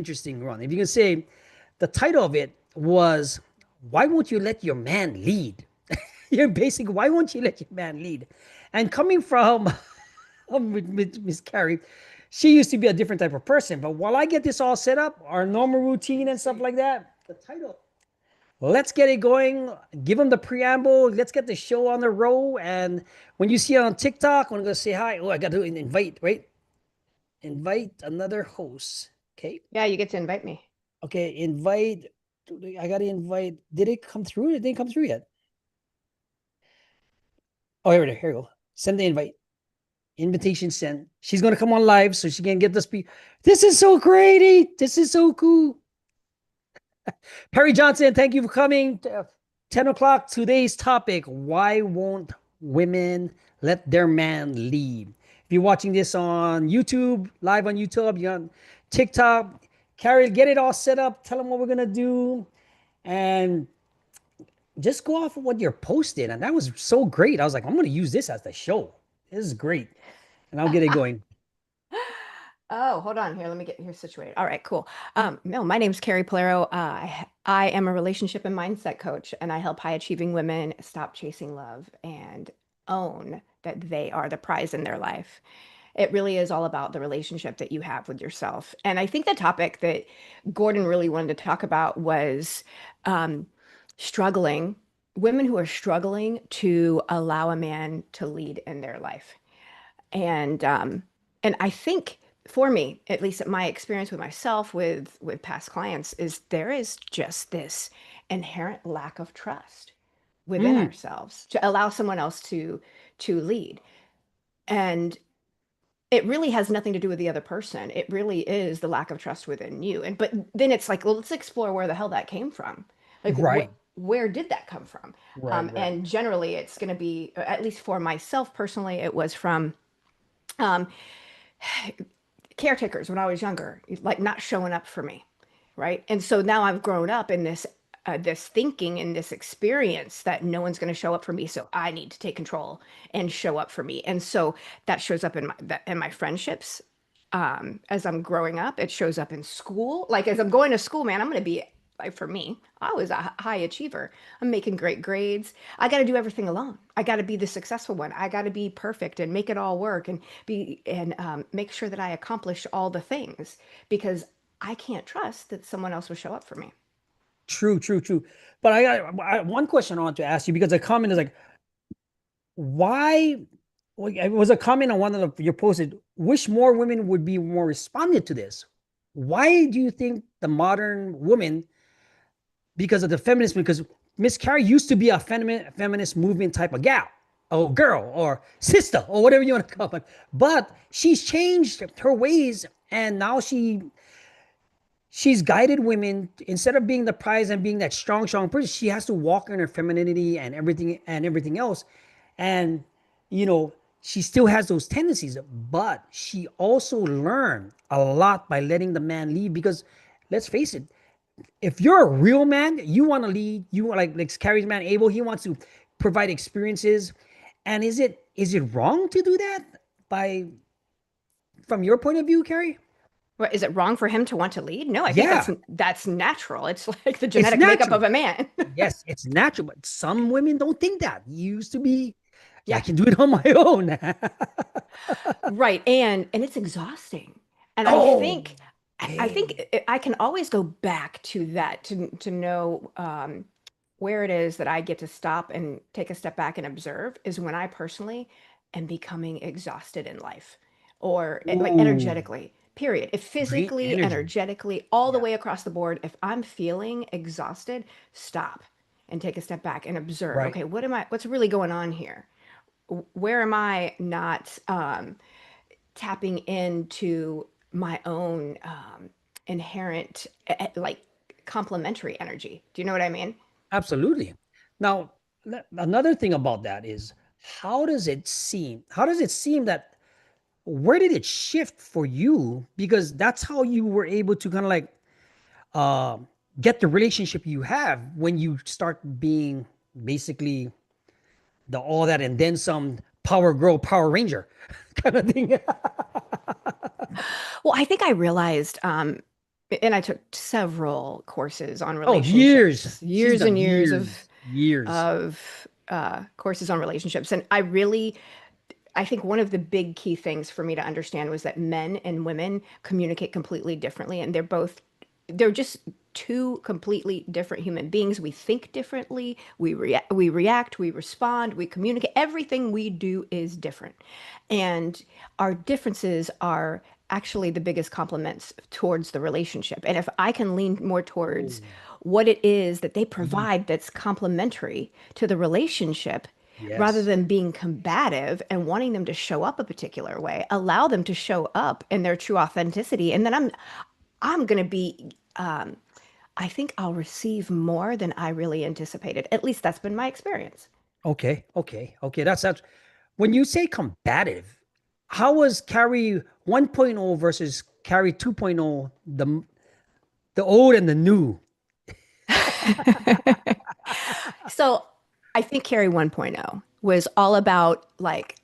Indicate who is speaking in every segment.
Speaker 1: interesting one. If you can say the title of it was, "Why won't you let your man lead?" You're basically, why won't you let your man lead? And coming from with Miss Carrie, she used to be a different type of person. But while I get this all set up, our normal routine and stuff like that, the title, let's get it going. Give them the preamble. Let's get the show on the roll. And when you see it on TikTok, I'm going to say hi. Oh, I got to invite, right? Invite another host. Okay.
Speaker 2: Yeah, you get to invite me.
Speaker 1: Okay. Invite. I got to invite. Did it come through? It didn't come through yet. Oh, here it is. Here we go. Send the invite. Invitation sent. She's going to come on live so she can get the speak. This is so great. This is so cool. Perry Johnson, thank you for coming. 10 o'clock, today's topic, why won't women let their man lead? If you're watching this on YouTube, live on YouTube, you're on TikTok, Carrie, get it all set up. Tell them what we're going to do. And just go off of what you're posting. And that was so great. I was like, I'm going to use this as the show. This is great. And I'll get it going.
Speaker 2: Oh, hold on here. Let me get here situated. All right, cool. No, my name's Carrie Polero. I am a relationship and mindset coach, and I help high achieving women stop chasing love and own that they are the prize in their life. It really is all about the relationship that you have with yourself. And I think the topic that Gordon really wanted to talk about was um, struggling, women who are struggling to allow a man to lead in their life. And and I think for me, at least at my experience with myself with past clients, is there is just this inherent lack of trust within
Speaker 1: Mm,
Speaker 2: ourselves to allow someone else to lead. And it really has nothing to do with the other person. It really is the lack of trust within you. And but then it's like, well, let's explore where the hell that came from. Like
Speaker 1: right.
Speaker 2: where did that come from?
Speaker 1: Right. Right.
Speaker 2: And generally it's going to be, at least for myself personally, it was from um, caretakers when I was younger, like not showing up for me, right? And so now I've grown up in this thinking and this experience that no one's going to show up for me, so I need to take control and show up for me. And so that shows up in my friendships. As I'm growing up, it shows up in school. Like as I'm going to school, man, I'm going to be like, for me, I was a high achiever. I'm making great grades. I got to do everything alone. I got to be the successful one. I got to be perfect and make it all work and be and make sure that I accomplish all the things because I can't trust that someone else will show up for me.
Speaker 1: True, true, true. But one question I want to ask you because the comment is like, why? Well, it was a comment on one of your posted. Wish more women would be more responded to this. Why do you think the modern woman, because of the feminist, because Miss Carrie used to be a feminist movement type of gal, or girl, or sister, or whatever you want to call it, but she's changed her ways, and now she's guided women instead of being the prize and being that strong person. She has to walk in her femininity and everything else. And you know, she still has those tendencies, but she also learned a lot by letting the man lead. Because let's face it, if you're a real man, you want to lead. You want like Carrie's man Abel. He wants to provide experiences. And is it wrong to do that by from your point of view, Carrie?
Speaker 2: What, is it wrong for him to want to lead? No, I think
Speaker 1: Yeah,
Speaker 2: that's natural. It's like the
Speaker 1: it's
Speaker 2: genetic makeup
Speaker 1: natural.
Speaker 2: of a man.
Speaker 1: Yes, it's natural, but some women don't think that. You used to be, yeah, I
Speaker 2: Yeah.
Speaker 1: can do it on my own.
Speaker 2: Right. And it's exhausting. And
Speaker 1: Oh,
Speaker 2: I
Speaker 1: hey.
Speaker 2: think I can always go back to that to know where it is that I get to stop and take a step back and observe is when I personally am becoming exhausted in life or like
Speaker 1: Ooh,
Speaker 2: energetically, period. If
Speaker 1: great
Speaker 2: physically,
Speaker 1: energy.
Speaker 2: energetically, all the
Speaker 1: Yeah.
Speaker 2: way across the board, if I'm feeling exhausted, stop and take a step back and observe.
Speaker 1: Right.
Speaker 2: Okay, what's really going on here? Where am I not tapping into my own inherent like complementary energy? Do you know what I mean?
Speaker 1: Absolutely. Now, another thing about that is how does it seem? How does it seem that where did it shift for you? Because that's how you were able to kind of like uh, get the relationship you have when you start being basically the all that and then some power girl, Power Ranger kind of thing.
Speaker 2: Well, I think I realized And I took several courses on
Speaker 1: Oh, years.
Speaker 2: relationships,
Speaker 1: She's
Speaker 2: years
Speaker 1: done
Speaker 2: and years of
Speaker 1: years, years.
Speaker 2: courses on relationships. And I really, I think one of the big key things for me to understand was that men and women communicate completely differently, and they're just two completely different human beings. We think differently, we react, we respond, we communicate. Everything we do is different. And our differences are actually the biggest compliments towards the relationship. And if I can lean more towards
Speaker 1: Oh,
Speaker 2: what it is that they
Speaker 1: mhm.
Speaker 2: provide that's complementary to the relationship, rather
Speaker 1: Yes.
Speaker 2: than being combative and wanting them to show up a particular way, allow them to show up in their true authenticity. And then I'm going to be, I think I'll receive more than I really anticipated. At least that's been my experience.
Speaker 1: Okay. Okay. Okay. That's when you say combative, how was Carrie 1.0 versus Carrie 2.0, the old and the new?
Speaker 2: So I think Carrie 1.0 was all about like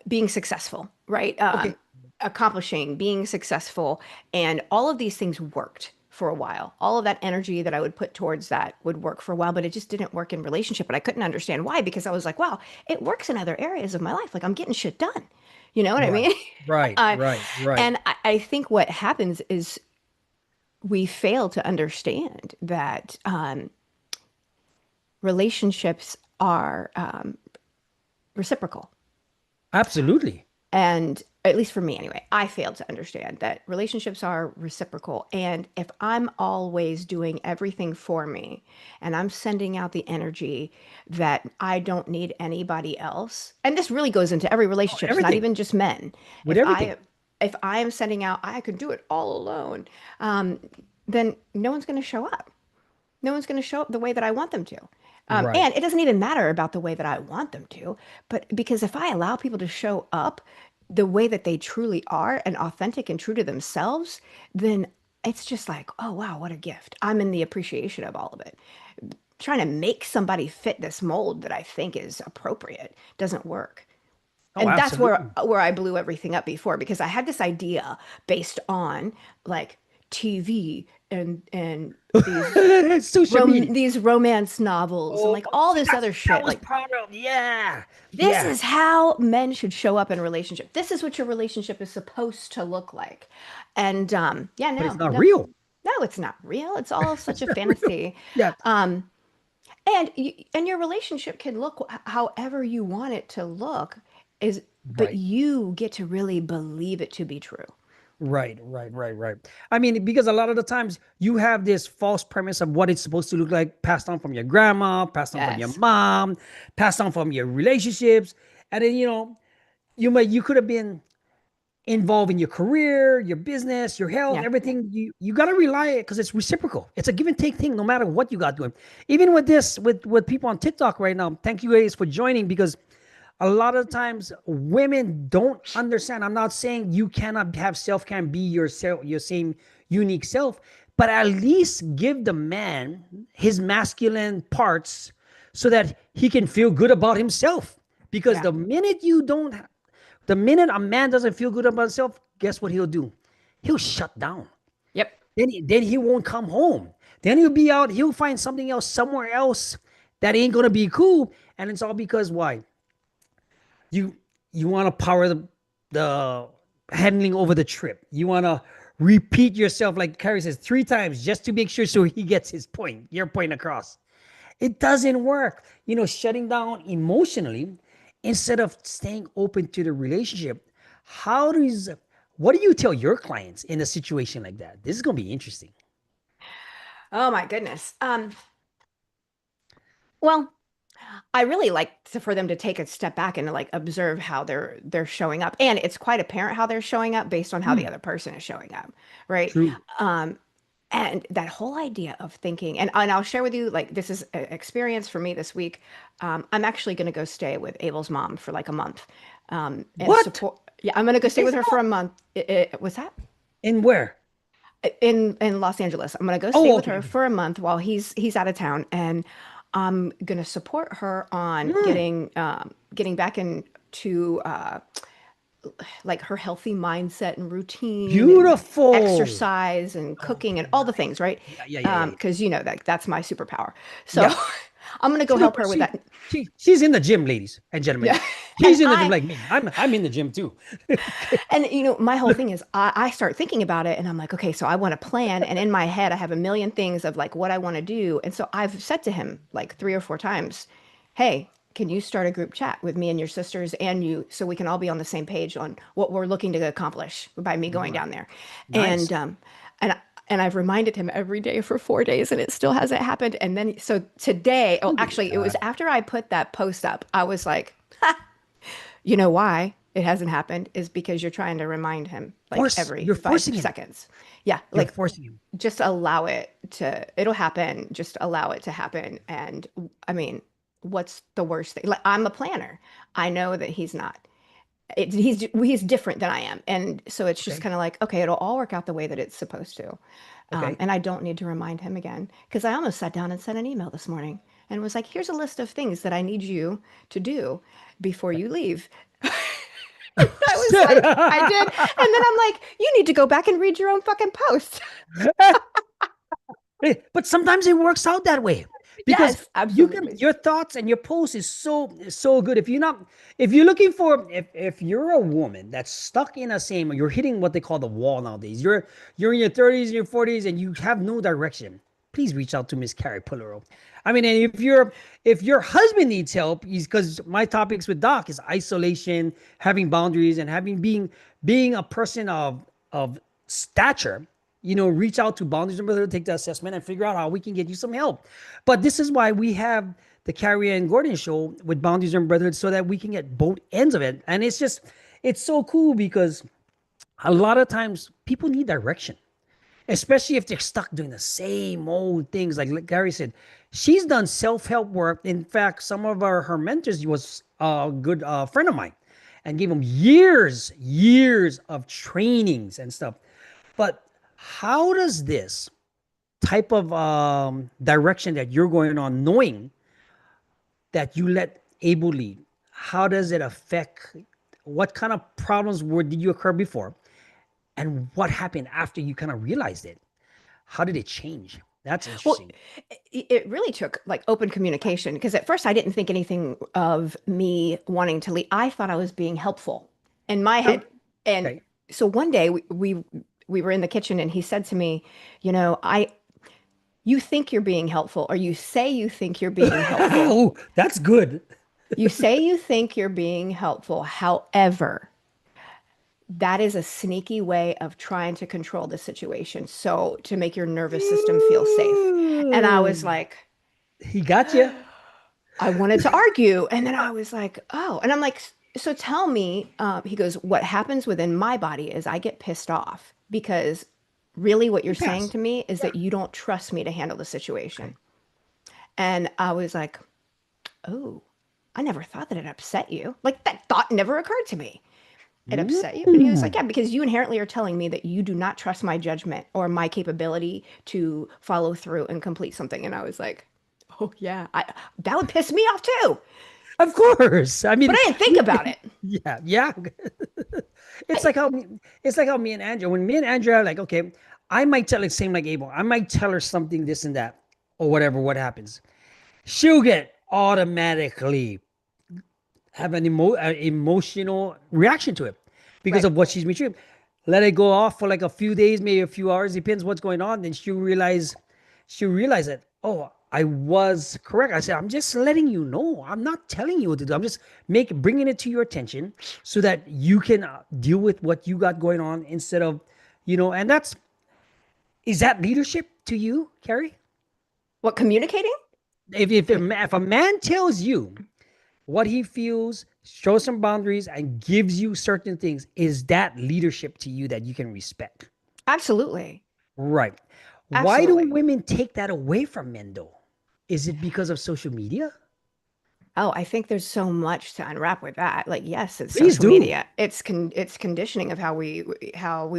Speaker 2: being successful, right?
Speaker 1: Okay.
Speaker 2: Accomplishing, being successful, and all of these things worked for a while. All of that energy that I would put towards that would work for a while, but it just didn't work in relationship. And I couldn't understand why, because I was like, wow, it works in other areas of my life. Like I'm getting shit done. You know what I
Speaker 1: Right.
Speaker 2: mean?
Speaker 1: Right.
Speaker 2: uh,
Speaker 1: Right. Right.
Speaker 2: and I think what happens is we fail to understand that relationships are reciprocal.
Speaker 1: Absolutely.
Speaker 2: And at least for me anyway, I failed to understand that relationships are reciprocal. And if I'm always doing everything for me and I'm sending out the energy that I don't need anybody else, and this really goes into every
Speaker 1: Oh,
Speaker 2: relationship, it's not
Speaker 1: everything.
Speaker 2: even just men.
Speaker 1: With
Speaker 2: If
Speaker 1: everything.
Speaker 2: I if I am sending out, I can do it all alone, um, then no one's going to show up. No one's going to show up the way that I want them to.
Speaker 1: Right.
Speaker 2: And it doesn't even matter about the way that I want them to, but because if I allow people to show up the way that they truly are and authentic and true to themselves, then it's just like, oh, wow, what a gift. I'm in the appreciation of all of it. Trying to make somebody fit this mold that I think is appropriate doesn't work.
Speaker 1: Oh,
Speaker 2: And that's where
Speaker 1: absolutely.
Speaker 2: I blew everything up before, because I had this idea based on like TV and
Speaker 1: Social media.
Speaker 2: these romance novels and
Speaker 1: Oh,
Speaker 2: like all this
Speaker 1: that's
Speaker 2: other
Speaker 1: what I
Speaker 2: shit.
Speaker 1: was
Speaker 2: Like
Speaker 1: proud of. Yeah.
Speaker 2: this
Speaker 1: Yeah.
Speaker 2: is how men should show up in a relationship. This is what your relationship is supposed to look like. And yeah,
Speaker 1: But it's
Speaker 2: no,
Speaker 1: not
Speaker 2: no,
Speaker 1: real.
Speaker 2: no, it's not real. It's all such
Speaker 1: It's
Speaker 2: a
Speaker 1: not real.
Speaker 2: fantasy.
Speaker 1: Yeah.
Speaker 2: Um, and your relationship can look however you want it to look, is but
Speaker 1: Right.
Speaker 2: you get to really believe it to be true.
Speaker 1: Right, right, right, right. I mean, because a lot of the times you have this false premise of what it's supposed to look like, passed on from your grandma, passed on from your
Speaker 2: Yes.
Speaker 1: mom, passed on from your relationships. And then, you could have been involved in your career, your business, your health,
Speaker 2: Yeah.
Speaker 1: everything. You gotta rely it because it's reciprocal. It's a give and take thing, no matter what you got doing. Even with this, with people on TikTok right now. Thank you guys for joining because a lot of times women don't understand. I'm not saying you cannot have self can be yourself, your same unique self, but at least give the man his masculine parts so that he can feel good about himself. Because
Speaker 2: Yeah.
Speaker 1: the minute a man doesn't feel good about himself, guess what he'll do? He'll shut down.
Speaker 2: Yep.
Speaker 1: Then he won't come home. Then he'll be out. He'll find something else somewhere else that ain't gonna be cool. And it's all because why? you you want to power the handling over the trip. You want to repeat yourself like Carrie says 3 times just to make sure so he gets your point across. It doesn't work. Shutting down emotionally instead of staying open to the relationship. How does what do you tell your clients in a situation like that? This is gonna be interesting.
Speaker 2: Oh my goodness. Well, I really like for them to take a step back and like observe how they're showing up. And it's quite apparent how they're showing up based on how the
Speaker 1: Hmm,
Speaker 2: other person is showing up, right?
Speaker 1: true.
Speaker 2: Um, and that whole idea of thinking, and I'll share with you, like this is an experience for me this week. I'm actually going to go stay with Abel's mom for like a month, and
Speaker 1: What?
Speaker 2: support. Yeah, I'm going to go stay with her for
Speaker 1: Baseball?
Speaker 2: a month. What's that?
Speaker 1: And where?
Speaker 2: In Los Angeles. I'm gonna go stay
Speaker 1: Oh,
Speaker 2: with
Speaker 1: okay,
Speaker 2: her
Speaker 1: okay.
Speaker 2: for a month while he's out of town, and I'm gonna support her on
Speaker 1: Hmm.
Speaker 2: getting back into like her healthy mindset and routine and
Speaker 1: Beautiful.
Speaker 2: exercise and
Speaker 1: Oh,
Speaker 2: cooking and all the things, right?
Speaker 1: yeah, yeah, yeah, yeah, yeah.
Speaker 2: Because you know that that's my superpower. So
Speaker 1: Yeah.
Speaker 2: I'm gonna go
Speaker 1: She, look,
Speaker 2: help her with
Speaker 1: she,
Speaker 2: that.
Speaker 1: she's in the gym, ladies and gentlemen.
Speaker 2: Yeah. And
Speaker 1: She's in the gym like me. I'm in the gym too.
Speaker 2: and my whole thing is I start thinking about it and I'm like, okay, so I want to plan. And in my head, I have a million things of like what I want to do. And so I've said to him like 3 or 4 times, hey, can you start a group chat with me and your sisters and you so we can all be on the same page on what we're looking to accomplish by me going
Speaker 1: Right.
Speaker 2: down there.
Speaker 1: Nice.
Speaker 2: And and I've reminded him every day for 4 days and it still hasn't happened. And then so today, oh,
Speaker 1: Look at
Speaker 2: actually, it was
Speaker 1: that.
Speaker 2: after I put that post up, I was like, you know why it hasn't happened is because you're trying to remind him like every
Speaker 1: You're
Speaker 2: five
Speaker 1: forcing him.
Speaker 2: seconds. Yeah,
Speaker 1: You're
Speaker 2: like
Speaker 1: forcing him.
Speaker 2: just allow it to, it'll happen. Just allow it to happen. And I mean, what's the worst thing? Like I'm a planner. I know that he's not. He's different than I am. And so it's just
Speaker 1: Okay.
Speaker 2: kind of like, okay, it'll all work out the way that it's supposed to.
Speaker 1: Okay.
Speaker 2: And I don't need to remind him again because I almost sat down and sent an email this morning and was like, here's a list of things that I need you to do before you leave. I was like, I did. And then I'm like, you need to go back and read your own fucking post.
Speaker 1: But sometimes it works out that way because
Speaker 2: Yes,
Speaker 1: you can
Speaker 2: absolutely.
Speaker 1: your thoughts and your post is so good. If you're looking for if you're a woman that's stuck in a same, you're hitting what they call the wall nowadays. You're in your 30s and your 40s and you have no direction. Please reach out to Miss Carrie Pulero. I mean, and if your husband needs help, because my topics with Doc is isolation, having boundaries, and being a person of stature, reach out to Boundaries and Brotherhood, take the assessment, and figure out how we can get you some help. But this is why we have the Carrie and Gordon show with Boundaries and Brotherhood so that we can get both ends of it. And it's so cool because a lot of times people need direction, especially if they're stuck doing the same old things. Like Gary said, she's done self-help work. In fact, some of her mentors was a good friend of mine and gave him years of trainings and stuff. But how does this type of direction that you're going on, knowing that you let Able lead, how does it affect? What kind of problems did you occur before, and what happened after you kind of realized it? How did it change? That's
Speaker 2: Well,
Speaker 1: interesting.
Speaker 2: it really took like open communication because at first I didn't think anything of me wanting to leave. I thought I was being helpful in my head. And
Speaker 1: Okay.
Speaker 2: so one day we were in the kitchen and he said to me, I you think you're being helpful or you say you think you're being helpful.
Speaker 1: Oh, that's good.
Speaker 2: You say you think you're being helpful. However, that is a sneaky way of trying to control the situation. So to make your nervous system feel safe. And I was
Speaker 1: Ooh,
Speaker 2: like,
Speaker 1: he got you.
Speaker 2: I wanted to argue. And then I was like, oh, and I'm like, so tell me, he goes, what happens within my body is I get pissed off because really what you're
Speaker 1: You
Speaker 2: saying
Speaker 1: pass.
Speaker 2: to me is
Speaker 1: Yeah.
Speaker 2: that you don't trust me to handle the situation.
Speaker 1: Okay.
Speaker 2: And I was like, oh, I never thought that it upset you. Like that thought never occurred to me. It upset you? And he was like,
Speaker 1: Ooh.
Speaker 2: yeah, because you inherently are telling me that you do not trust my judgment or my capability to follow through and complete something. And I was like, oh yeah, that would piss me off too.
Speaker 1: Of course. I
Speaker 2: But
Speaker 1: mean,
Speaker 2: I didn't think about it.
Speaker 1: yeah, yeah. It's
Speaker 2: I,
Speaker 1: like how it's like how me and Andrea, when me and Andrea are like, okay, I might tell it same like Abel. I might tell her something, this and that, or whatever, what happens. She'll get automatically have an emotional reaction to it because
Speaker 2: right.
Speaker 1: of what she's been through. Let it go off for like a few days, maybe a few hours, depends what's going on. Then she'll realize that, oh, I was correct. I said, I'm just letting you know. I'm not telling you what to do. I'm just bringing it to your attention so that you can deal with what you got going on instead of, and is that leadership to you, Carrie?
Speaker 2: What, communicating?
Speaker 1: If a man tells you what he feels, shows some boundaries, and gives you certain things, is that leadership to you that you can respect?
Speaker 2: Absolutely.
Speaker 1: Right. Why do
Speaker 2: Absolutely.
Speaker 1: women take that away from men, though? Is it because of social media?
Speaker 2: Oh, I think there's so much to unwrap with that. Like, yes, it's
Speaker 1: Please
Speaker 2: social
Speaker 1: do.
Speaker 2: media. It's conditioning of how we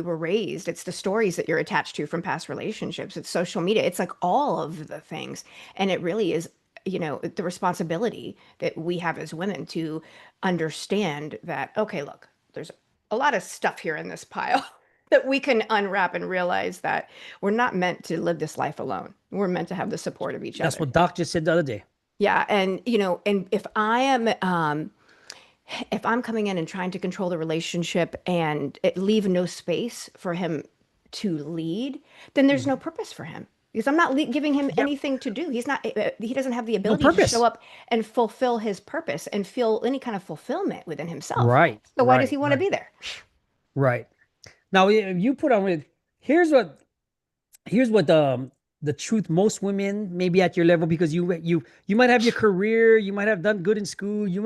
Speaker 2: were raised. It's the stories that you're attached to from past relationships. It's social media. It's like all of the things. And it really is, the responsibility that we have as women to understand that, okay, look, there's a lot of stuff here in this pile that we can unwrap and realize that we're not meant to live this life alone. We're meant to have the support of each
Speaker 1: That's
Speaker 2: other.
Speaker 1: what Doc just said the other day.
Speaker 2: Yeah, and and if I'm coming in and trying to control the relationship and leave no space for him to lead, then there's no
Speaker 1: Mhm.
Speaker 2: purpose for him because I'm not giving him
Speaker 1: Yep.
Speaker 2: anything to do. He doesn't have the
Speaker 1: No
Speaker 2: ability to show
Speaker 1: purpose.
Speaker 2: up and fulfill his purpose and feel any kind of fulfillment within himself.
Speaker 1: Right,
Speaker 2: So why does
Speaker 1: right,
Speaker 2: he want to
Speaker 1: right,
Speaker 2: be there?
Speaker 1: right. Now you put on with here's what here's what the truth most women maybe at your level because you might have your career, you might have done good in school, you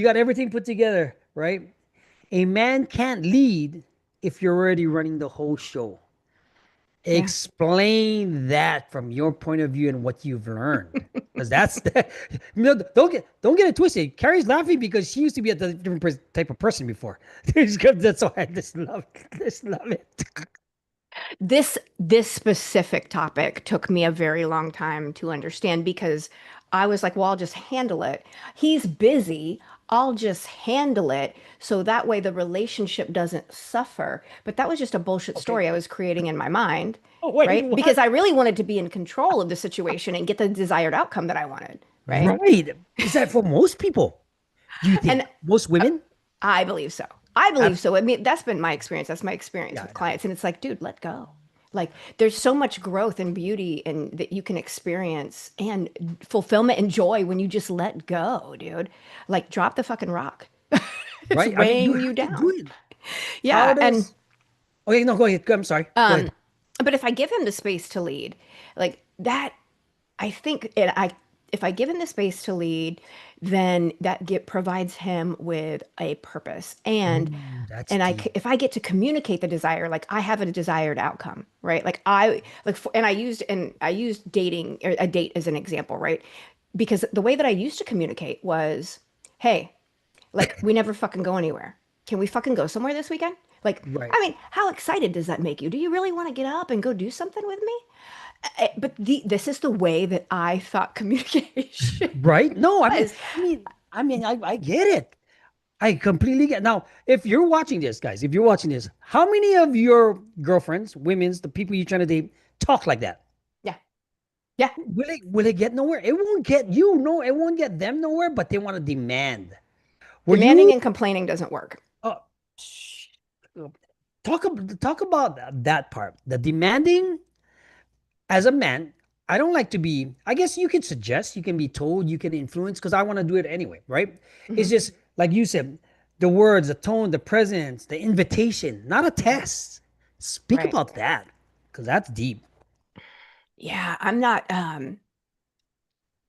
Speaker 1: got everything put together, right? A man can't lead if you're already running the whole show.
Speaker 2: Yeah.
Speaker 1: Explain that from your point of view and what you've learned. Because that's the, don't get it twisted. Carrie's laughing because she used to be a different type of person before. That's why I just love it.
Speaker 2: This specific topic took me a very long time to understand because I was like, well, I'll just handle it. He's busy. I'll just handle it so that way the relationship doesn't suffer. But that was just a bullshit
Speaker 1: Okay.
Speaker 2: story I was creating in my mind,
Speaker 1: Oh wait,
Speaker 2: right? Because
Speaker 1: what?
Speaker 2: I really wanted to be in control of the situation and get the desired outcome that I wanted, right?
Speaker 1: Right? Is that for most people? Do you
Speaker 2: And
Speaker 1: think most women?
Speaker 2: I believe so. I believe
Speaker 1: Abs-
Speaker 2: so. I mean, that's been my experience. That's my experience
Speaker 1: yeah,
Speaker 2: with
Speaker 1: yeah.
Speaker 2: clients. And it's like, dude, let go. Like, there's so much growth and beauty and that you can experience and fulfillment and joy when you just let go, dude. Like, drop the fucking rock. It's
Speaker 1: Right. I mean, you
Speaker 2: weighing you
Speaker 1: have to do
Speaker 2: down.
Speaker 1: it. How
Speaker 2: Yeah. And
Speaker 1: does? Okay, no, go ahead. I'm sorry. Go
Speaker 2: um,
Speaker 1: ahead.
Speaker 2: but if I give him the space to lead, like that, I think, and I, if I give him the space to lead, then provides him with a purpose.
Speaker 1: Ooh, that's deep.
Speaker 2: If I get to communicate the desire, like I have a desired outcome, right? And I used dating or a date as an example, right? Because the way that I used to communicate was, hey, like we never fucking go anywhere. Can we fucking go somewhere this weekend? Like,
Speaker 1: Right.
Speaker 2: I mean, how excited does that make you? Do you really want to get up and go do something with me? But this is the way that I thought communication
Speaker 1: Right? No,
Speaker 2: was.
Speaker 1: I get it. I completely get. Now, if you're watching this, guys, if you're watching this, how many of your girlfriends, women's, the people you're trying to date, talk like that?
Speaker 2: Yeah. Yeah.
Speaker 1: Will it get nowhere? It won't get you. No, it won't get them nowhere. But they want to demand. Were
Speaker 2: Demanding
Speaker 1: you
Speaker 2: and complaining doesn't work.
Speaker 1: uh, sh- talk about that part? The demanding as a man, I don't like to be, I guess you can suggest, you can be told, you can influence because I want to do it anyway, right? It's
Speaker 2: Hmm.
Speaker 1: just like you said, the words, the tone, the presence, the invitation, not a test. Speak
Speaker 2: Right.
Speaker 1: about that because that's deep.
Speaker 2: Yeah.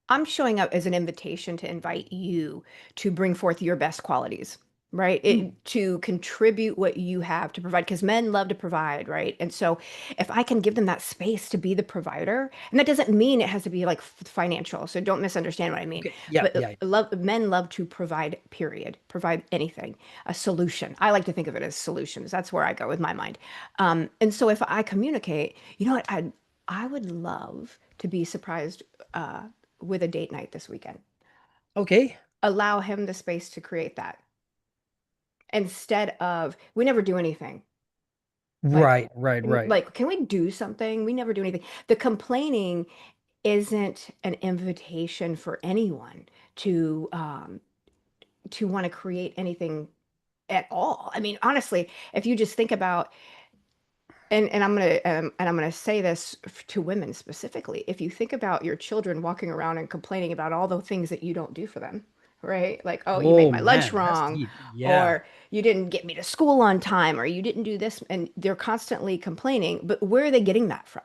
Speaker 2: I'm showing up as an invitation to invite you to bring forth your best qualities, right?
Speaker 1: Mm,
Speaker 2: To contribute what you have to provide, because men love to provide, right? And so if I can give them that space to be the provider, and that doesn't mean it has to be like financial, so don't misunderstand what I mean.
Speaker 1: okay. Yeah.
Speaker 2: But
Speaker 1: Yeah.
Speaker 2: men love to provide, period, provide anything, a solution. I like to think of it as solutions. That's where I go with my mind. And so if I communicate, you know what, I would love to be surprised with a date night this weekend.
Speaker 1: Okay.
Speaker 2: Allow him the space to create that instead of we never do anything. Like
Speaker 1: Right. Right. Right.
Speaker 2: can we do something? We never do anything. The complaining isn't an invitation for anyone to want to create anything at all. I mean, honestly, if you just think about and I'm gonna say this to women specifically. If you think about your children walking around and complaining about all the things that you don't do for them, right? Like, oh, you made
Speaker 1: Oh
Speaker 2: my lunch
Speaker 1: man, that's
Speaker 2: wrong,
Speaker 1: deep. Yeah.
Speaker 2: or you didn't get me to school on time, or you didn't do this, and they're constantly complaining. But where are they getting that from?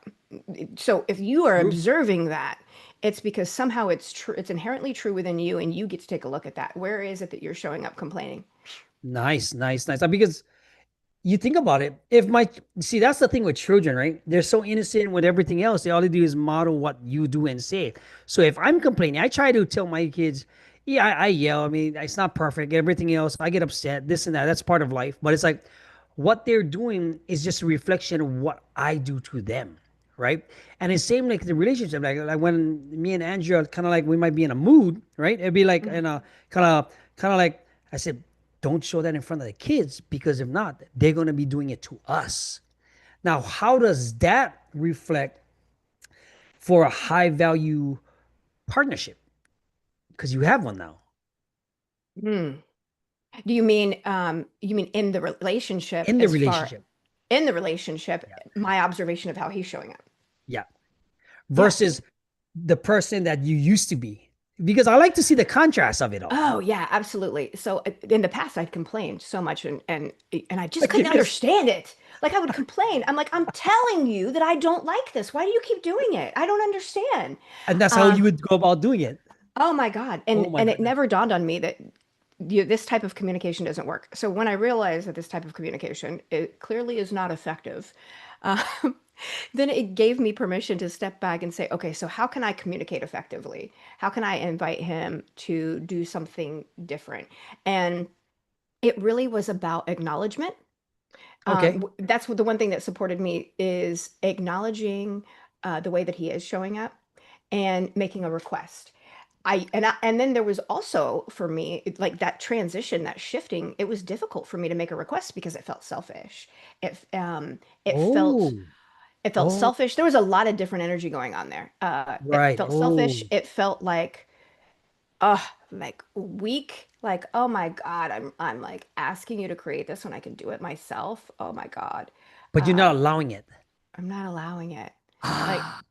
Speaker 2: So if you are
Speaker 1: True.
Speaker 2: observing that, it's because somehow it's true, it's inherently true within you, and you get to take a look at that. Where is it that you're showing up complaining?
Speaker 1: Nice. Nice. Nice. Because you think about it, if my see, that's the thing with children, right? They're so innocent with everything else. They all they do is model what you do and say. So if I'm complaining, I try to tell my kids, yeah, I yell. I mean, it's not perfect. Everything else, I get upset, this and that. That's part of life. But it's like what they're doing is just a reflection of what I do to them, right? And it's same like the relationship. Like when me and Andrea kind of like we might be in a mood, right? It'd be like in a kind of like I said. don't show that in front of the kids, because if not, they're going to be doing it to us. Now, how does that reflect for a high value partnership? Because you have one now
Speaker 2: Hmm. Do you mean in the relationship
Speaker 1: in the
Speaker 2: as far
Speaker 1: relationship.
Speaker 2: in the relationship,
Speaker 1: Yeah.
Speaker 2: my observation of how he's showing up?
Speaker 1: Yeah.
Speaker 2: Yeah.
Speaker 1: Versus the person that you used to be. Because I like to see the contrast of it all.
Speaker 2: Oh yeah, absolutely. So in the past, I'd complained so much, and I just couldn't
Speaker 1: Yes.
Speaker 2: understand it. Like I would complain. I'm like, I'm telling you that I don't like this. Why do you keep doing it? I don't understand.
Speaker 1: And that's how you
Speaker 2: Um,
Speaker 1: would go about doing it.
Speaker 2: oh my God.
Speaker 1: Oh my
Speaker 2: And it
Speaker 1: goodness.
Speaker 2: never dawned on me that this type of communication doesn't work. So when I realized that this type of communication, it clearly is not effective, um, then it gave me permission to step back and say, okay, so how can I communicate effectively? How can I invite him to do something different? And it really was about acknowledgement.
Speaker 1: Okay.
Speaker 2: That's what the one thing that supported me is acknowledging the way that he is showing up and making a request. And then there was also for me like that transition, that shifting. It was difficult for me to make a request because it felt selfish. It um, it felt
Speaker 1: Oh,
Speaker 2: it felt
Speaker 1: oh,
Speaker 2: selfish. There was a lot of different energy going on there. It
Speaker 1: right.
Speaker 2: felt selfish.
Speaker 1: Oh,
Speaker 2: It felt like weak. Like, oh my God, I'm like asking you to create this when I can do it myself. Oh my God,
Speaker 1: but you're
Speaker 2: uh,
Speaker 1: not allowing it.
Speaker 2: I'm not allowing it. Like,
Speaker 1: Ah,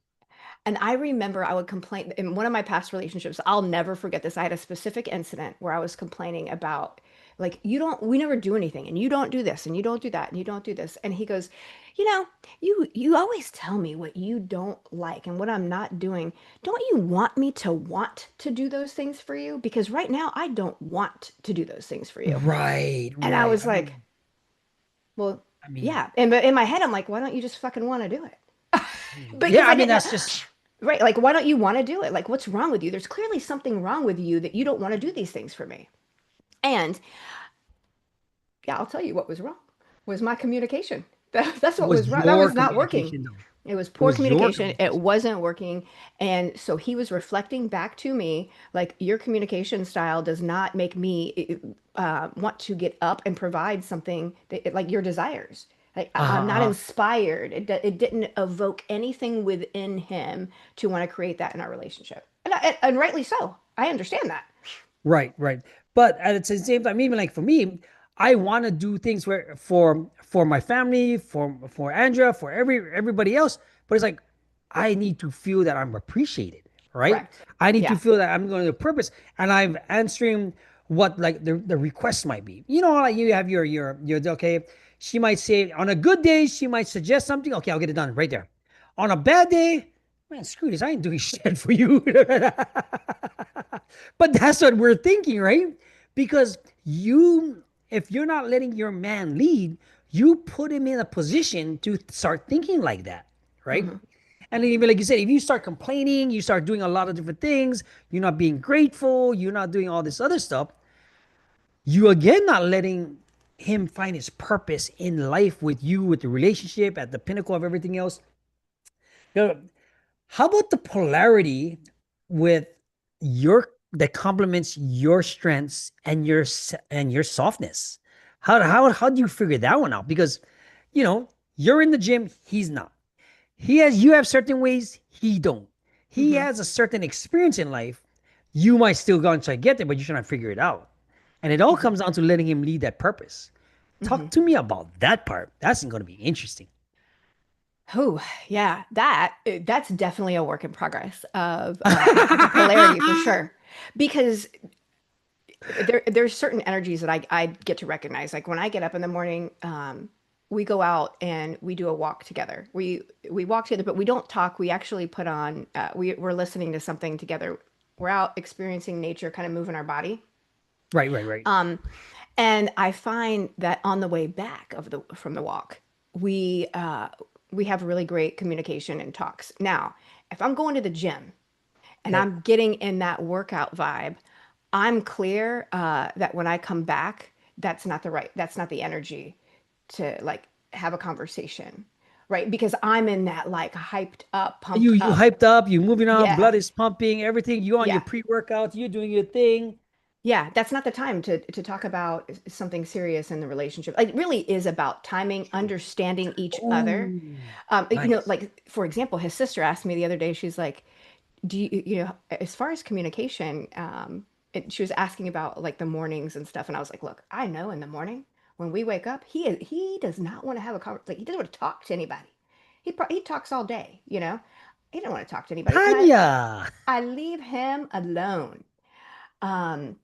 Speaker 2: and I remember I would complain in one of my past relationships. I'll never forget this. I had a specific incident where I was complaining about, like, we never do anything, and you don't do this, and you don't do that, and you don't do this. And he goes, you know, you always tell me what you don't like and what I'm not doing. Don't you want me to want to do those things for you? Because right now I don't want to do those things for you.
Speaker 1: right,
Speaker 2: And I
Speaker 1: right.
Speaker 2: was like, well,
Speaker 1: I mean,
Speaker 2: yeah. And but in my head, I'm like, why don't you just fucking want to do it?
Speaker 1: yeah,
Speaker 2: Because
Speaker 1: I
Speaker 2: I
Speaker 1: mean,
Speaker 2: didn't.
Speaker 1: that's just,
Speaker 2: Right. Like, why don't you want to do it? Like, what's wrong with you? There's clearly something wrong with you that you don't want to do these things for me. And yeah, I'll tell you what was wrong was my communication. That's what
Speaker 1: was
Speaker 2: was wrong. That
Speaker 1: your
Speaker 2: was not working.
Speaker 1: communication, though.
Speaker 2: It was
Speaker 1: It
Speaker 2: poor
Speaker 1: was your
Speaker 2: communication. It
Speaker 1: communication.
Speaker 2: wasn't working. And so he was reflecting back to me, like, your communication style does not make me want to get up and provide something that, like your desires. Like, I'm
Speaker 1: Uh-huh,
Speaker 2: not
Speaker 1: uh-huh.
Speaker 2: inspired. It didn't evoke anything within him to want to create that in our relationship. And rightly so. I understand that.
Speaker 1: Right, right. But at the same time, even like for me, I want to do things where for my family, for Andrea, for everybody else. But it's like I need to feel that I'm appreciated, right?
Speaker 2: Correct.
Speaker 1: I need to
Speaker 2: Yeah.
Speaker 1: feel that I'm going to purpose, and I'm answering what like the request might be. You know, like you have your okay. She might say on a good day, she might suggest something. Okay, I'll get it done right there. On a bad day, man, screw this. I ain't doing shit for you. But that's what we're thinking, right? Because if you're not letting your man lead, you put him in a position to start thinking like that, right?
Speaker 2: Hmm.
Speaker 1: And then even like you said, if you start complaining, you start doing a lot of different things, you're not being grateful, you're not doing all this other stuff, you again not letting him find his purpose in life with you, with the relationship at the pinnacle of everything else. You know, how about the polarity with your that complements your strengths and your softness? How do you figure that one out? Because you're in the gym, he's not. You have certain ways, he don't. He
Speaker 2: Hmm.
Speaker 1: has a certain experience in life. You might still go and try to get there, but you're trying to figure it out. And it all
Speaker 2: Hmm.
Speaker 1: comes down to letting him lead that purpose.
Speaker 2: Hmm.
Speaker 1: Talk to me about that part. That's going to be interesting.
Speaker 2: Oh, yeah, that's definitely a work in progress of the polarity for sure. Because there's certain energies that I get to recognize. Like when I get up in the morning, we go out and we do a walk together. We walk together, but we don't talk. We actually put on we're listening to something together. We're out experiencing nature, kind of moving our body.
Speaker 1: Right, right, right.
Speaker 2: And I find that on the way back of the from the walk, we uh, we have really great communication and talks. Now, if I'm going to the gym and
Speaker 1: Okay.
Speaker 2: I'm getting in that workout vibe, I'm clear that when I come back, that's not the energy to like have a conversation, right? Because I'm in that like hyped up, pumped
Speaker 1: You
Speaker 2: up.
Speaker 1: hyped up, you moving on,
Speaker 2: Yeah,
Speaker 1: blood is pumping, everything. You on your
Speaker 2: yeah.
Speaker 1: pre-workout, you're doing your thing.
Speaker 2: Yeah, that's not the time to talk about something serious in the relationship. Like, it really is about timing, understanding each other.
Speaker 1: Oh, nice.
Speaker 2: Like for example, his sister asked me the other day, she's like, do you, as far as communication, she was asking about like the mornings and stuff, and I was like, look, I know in the morning when we wake up, he does not want to have a conversation. Like, he doesn't want to talk to anybody. He talks all day, He didn't want to talk to anybody, and I
Speaker 1: Tanya.
Speaker 2: I leave him alone. Um,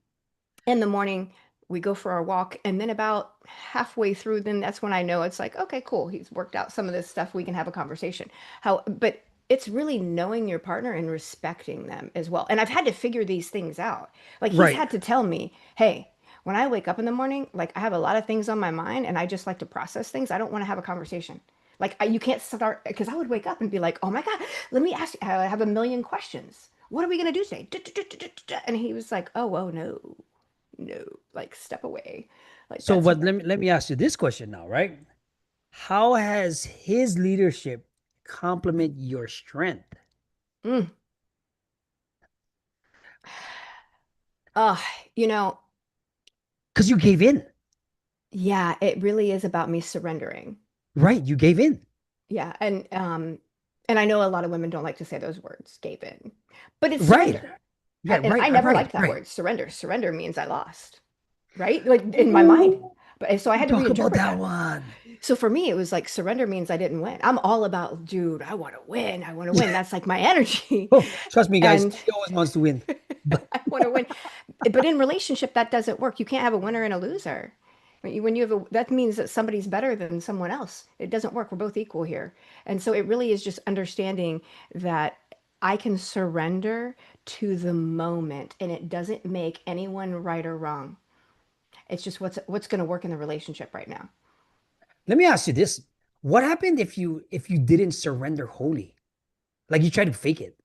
Speaker 2: in the morning, we go for our walk, and then about halfway through, then that's when I know it's like, okay, cool, he's worked out some of this stuff, we can have a conversation. But it's really knowing your partner and respecting them as well. And I've had to figure these things out. Like, he's
Speaker 1: Right.
Speaker 2: had to tell me, hey, when I wake up in the morning, like, I have a lot of things on my mind and I just like to process things. I don't want to have a conversation. Like, you can't start, because I would wake up and be like, oh my God, let me ask you, I have a million questions. What are we going to do today? And he was like, oh, no, no, like, step away. Like,
Speaker 1: So,
Speaker 2: that's,
Speaker 1: but let me ask you this question now, right? How has his leadership complement your strength?
Speaker 2: mm, uh, you know,
Speaker 1: Because you gave in,
Speaker 2: yeah, it really is about me surrendering.
Speaker 1: right? You gave in,
Speaker 2: Yeah, and I know a lot of women don't like to say those words, gave in, but it's
Speaker 1: right?
Speaker 2: surrender.
Speaker 1: Yeah,
Speaker 2: And
Speaker 1: right,
Speaker 2: I never
Speaker 1: right,
Speaker 2: liked that
Speaker 1: right.
Speaker 2: word, surrender. Surrender means I lost, right? Like, in my mind.
Speaker 1: Ooh,
Speaker 2: But so I had to
Speaker 1: talk about
Speaker 2: reinterpret
Speaker 1: that
Speaker 2: that.
Speaker 1: one.
Speaker 2: So for me, it was like surrender means I didn't win. I'm all about, dude, I want to win. I want to win. That's like my energy.
Speaker 1: Oh, trust me, guys.
Speaker 2: And
Speaker 1: He always wants to win. But
Speaker 2: I want to win. But in relationship, that doesn't work. You can't have a winner and a loser. When you have that means that somebody's better than someone else. It doesn't work. We're both equal here. And so it really is just understanding that I can surrender to the moment, and it doesn't make anyone right or wrong. It's just what's going to work in the relationship right now.
Speaker 1: let me ask you this: what happened if you didn't surrender wholly? Like you tried to fake it?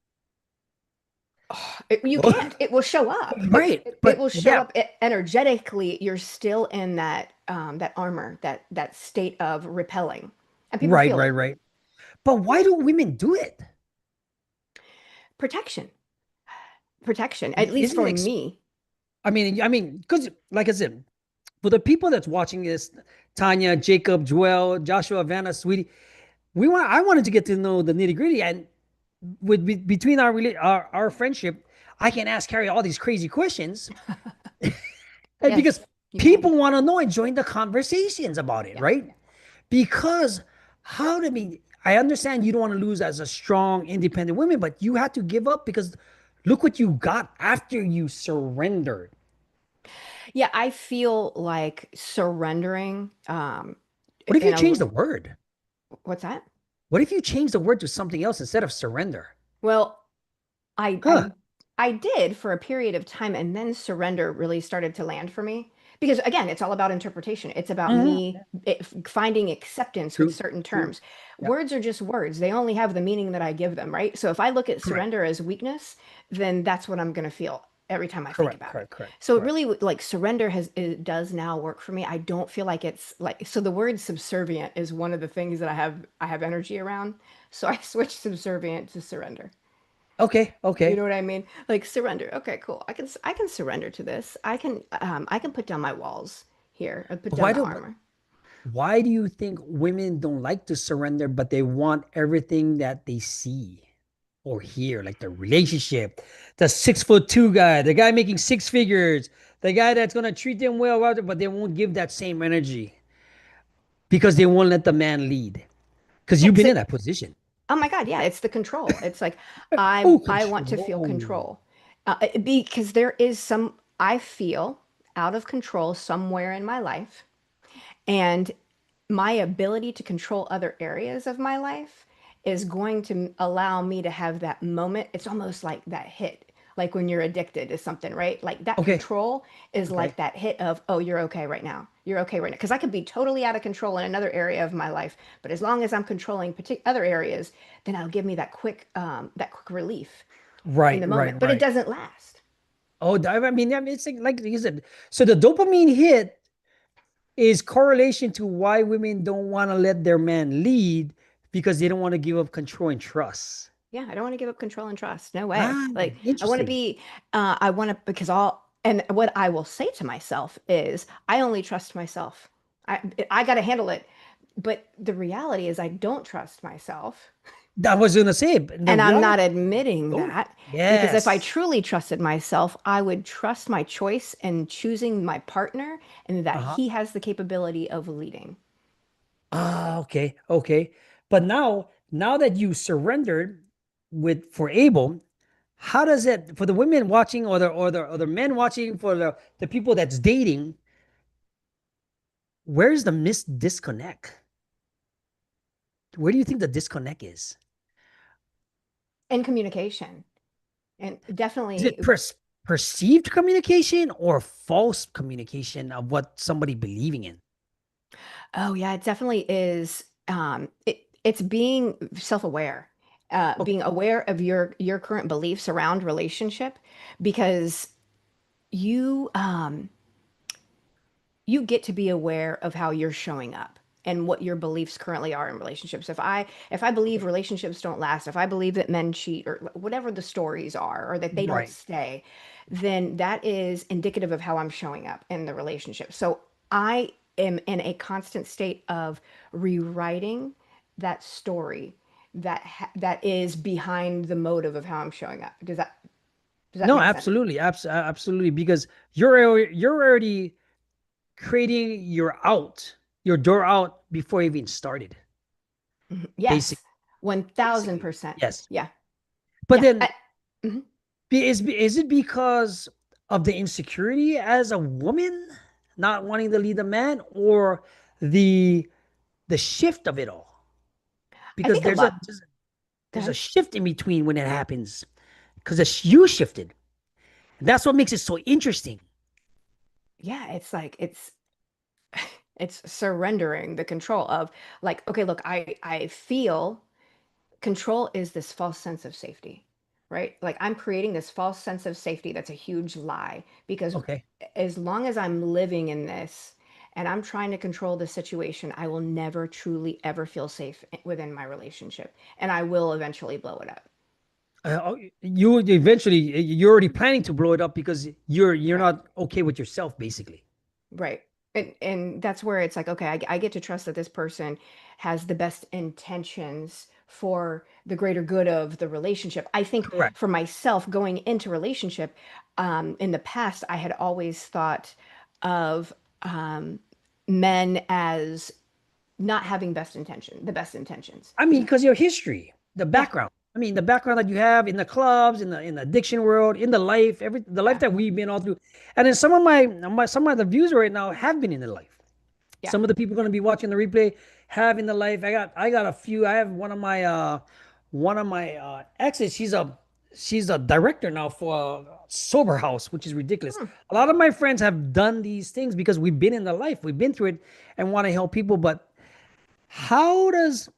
Speaker 2: You can't. It will show up.
Speaker 1: Right.
Speaker 2: It
Speaker 1: But
Speaker 2: will show
Speaker 1: yeah,
Speaker 2: up energetically. You're still in that armor, that state of repelling, and people
Speaker 1: right,
Speaker 2: feel
Speaker 1: right,
Speaker 2: it.
Speaker 1: right. But why do women do it?
Speaker 2: Protection, protection.
Speaker 1: I
Speaker 2: At
Speaker 1: mean,
Speaker 2: least
Speaker 1: isn't
Speaker 2: for
Speaker 1: it?
Speaker 2: me.
Speaker 1: Because like I said, for the people that's watching this, Tanya, Jacob, Joel, Joshua, Vanna, Sweetie, I wanted to get to know the nitty gritty, and between our friendship, I can ask Carrie all these crazy questions, and because
Speaker 2: Yes, you can.
Speaker 1: people want to know and join the conversations about it,
Speaker 2: Yeah.
Speaker 1: right? Because how to be, I understand you don't want to lose as a strong, independent woman, but you had to give up because look what you got after you surrendered.
Speaker 2: Yeah, I feel like surrendering.
Speaker 1: What if you
Speaker 2: In
Speaker 1: change
Speaker 2: a
Speaker 1: the word?
Speaker 2: What's that?
Speaker 1: What if you change the word to something else instead of surrender?
Speaker 2: Well, I
Speaker 1: Huh.
Speaker 2: I I did for a period of time, and then surrender really started to land for me. Because again, it's all about interpretation. It's about
Speaker 1: Mhm.
Speaker 2: me finding acceptance with
Speaker 1: True.
Speaker 2: certain
Speaker 1: True.
Speaker 2: terms.
Speaker 1: Yeah.
Speaker 2: Words are just words. They only have the meaning that I give them, right? So if I look at
Speaker 1: Correct.
Speaker 2: surrender as weakness, then that's what I'm going to feel every time I think
Speaker 1: Correct.
Speaker 2: about it.
Speaker 1: Correct. Correct.
Speaker 2: So it
Speaker 1: Correct.
Speaker 2: really like surrender it does now work for me. I don't feel like it's like, so the word subservient is one of the things that I have energy around. So I switched subservient to surrender.
Speaker 1: Okay.
Speaker 2: You know
Speaker 1: Okay.
Speaker 2: what I mean? Like, surrender. Okay, cool. I can surrender to this. I can put down my walls here. I put
Speaker 1: But
Speaker 2: down the armor.
Speaker 1: why do you think women don't like to surrender, but they want everything that they see or hear, like the relationship, the 6'2" guy, the guy making six figures, the guy that's gonna treat them well, but they won't give that same energy because they won't let the man lead. Because
Speaker 2: Yeah,
Speaker 1: you've been
Speaker 2: so
Speaker 1: in that position.
Speaker 2: oh my God, yeah, it's the control. It's like I
Speaker 1: Oh,
Speaker 2: I want to feel
Speaker 1: control.
Speaker 2: control. Because there is some I feel out of control somewhere in my life, and my ability to control other areas of my life is going to allow me to have that moment. It's almost like that hit, like when you're addicted to something, right? Like, that
Speaker 1: Okay.
Speaker 2: control is
Speaker 1: Okay.
Speaker 2: like that hit of, oh, you're okay right now. You're okay right now. Because I could be totally out of control in another area of my life, but as long as I'm controlling other areas, then it'll give me that quick relief in
Speaker 1: Right.
Speaker 2: the
Speaker 1: Right.
Speaker 2: moment. But it
Speaker 1: Right.
Speaker 2: doesn't last.
Speaker 1: I mean, it's like you said. So the dopamine hit is correlation to why women don't want to let their man lead because they don't want to give up control and trust.
Speaker 2: Yeah, I don't want to give up control and trust. No way.
Speaker 1: Ah,
Speaker 2: Like, I want to
Speaker 1: interesting.
Speaker 2: be, I want to, because all And what I will say to myself is, I only trust myself. I got to handle it. But the reality is, I don't trust myself.
Speaker 1: That was gonna say, the
Speaker 2: And I'm
Speaker 1: reality.
Speaker 2: not admitting
Speaker 1: Oh,
Speaker 2: that because if I
Speaker 1: yes.
Speaker 2: truly trusted myself, I would trust my choice in choosing my partner and that
Speaker 1: Uh-huh.
Speaker 2: he has the capability of leading.
Speaker 1: Ah, okay, okay. But now that you surrendered with for Abel, how does it for the women watching or the men watching for the people that's dating, where's the disconnect? Where do you think the disconnect is?
Speaker 2: And communication. And
Speaker 1: Is it
Speaker 2: definitely,
Speaker 1: perceived communication or false communication of what somebody believing in?
Speaker 2: oh yeah, it definitely is. It's being self-aware,
Speaker 1: Okay,
Speaker 2: being aware of your current beliefs around relationship, because you you get to be aware of how you're showing up and what your beliefs currently are in relationships. If I believe
Speaker 1: okay,
Speaker 2: relationships don't last, if I believe that men cheat or whatever the stories are, or that they don't
Speaker 1: right.
Speaker 2: stay, then that is indicative of how I'm showing up in the relationship. So I am in a constant state of rewriting that story that is behind the motive of how I'm showing up. Does that
Speaker 1: No,
Speaker 2: make sense?
Speaker 1: absolutely, absolutely, because you're already creating your door out before you even started,
Speaker 2: Mhm.
Speaker 1: basic,
Speaker 2: Yes,
Speaker 1: basically.
Speaker 2: 1000%.
Speaker 1: Yes.
Speaker 2: Yeah.
Speaker 1: But
Speaker 2: Yeah.
Speaker 1: then
Speaker 2: Mhm.
Speaker 1: is it because of the insecurity as a woman not wanting to lead a man or the the shift of it all?
Speaker 2: I
Speaker 1: Because
Speaker 2: think a
Speaker 1: there's a
Speaker 2: lot.
Speaker 1: there's,
Speaker 2: Go
Speaker 1: there's a
Speaker 2: ahead.
Speaker 1: shift in between when it happens because you shifted. And that's what makes it so interesting.
Speaker 2: Yeah, it's like it's surrendering the control of, like, okay, look, I feel control is this false sense of safety, right? Like I'm creating this false sense of safety that's a huge lie because
Speaker 1: Okay.
Speaker 2: as long as I'm living in this and I'm trying to control the situation, I will never truly ever feel safe within my relationship and I will eventually blow it up.
Speaker 1: You eventually you're already planning to blow it up because you're
Speaker 2: Right.
Speaker 1: not okay with yourself, basically.
Speaker 2: Right. And that's where it's like, okay, I get to trust that this person has the best intentions for the greater good of the relationship. I think
Speaker 1: Correct.
Speaker 2: for myself going into relationship, in the past, I had always thought of um, men as not having the best intentions.
Speaker 1: I mean, because your history, the
Speaker 2: Yeah.
Speaker 1: background. I mean, the background that you have in the clubs, in the addiction world, in the life, the life
Speaker 2: Yeah.
Speaker 1: that we've been all through. And then some of the views right now have been in the life.
Speaker 2: Yeah.
Speaker 1: Some of the people going to be watching the replay have in the life. I got a few. I have one of my exes. She's a director now for a sober house, which is ridiculous.
Speaker 2: Hmm.
Speaker 1: A lot of my friends have done these things because we've been in the life, we've been through it, and want to help people. But how does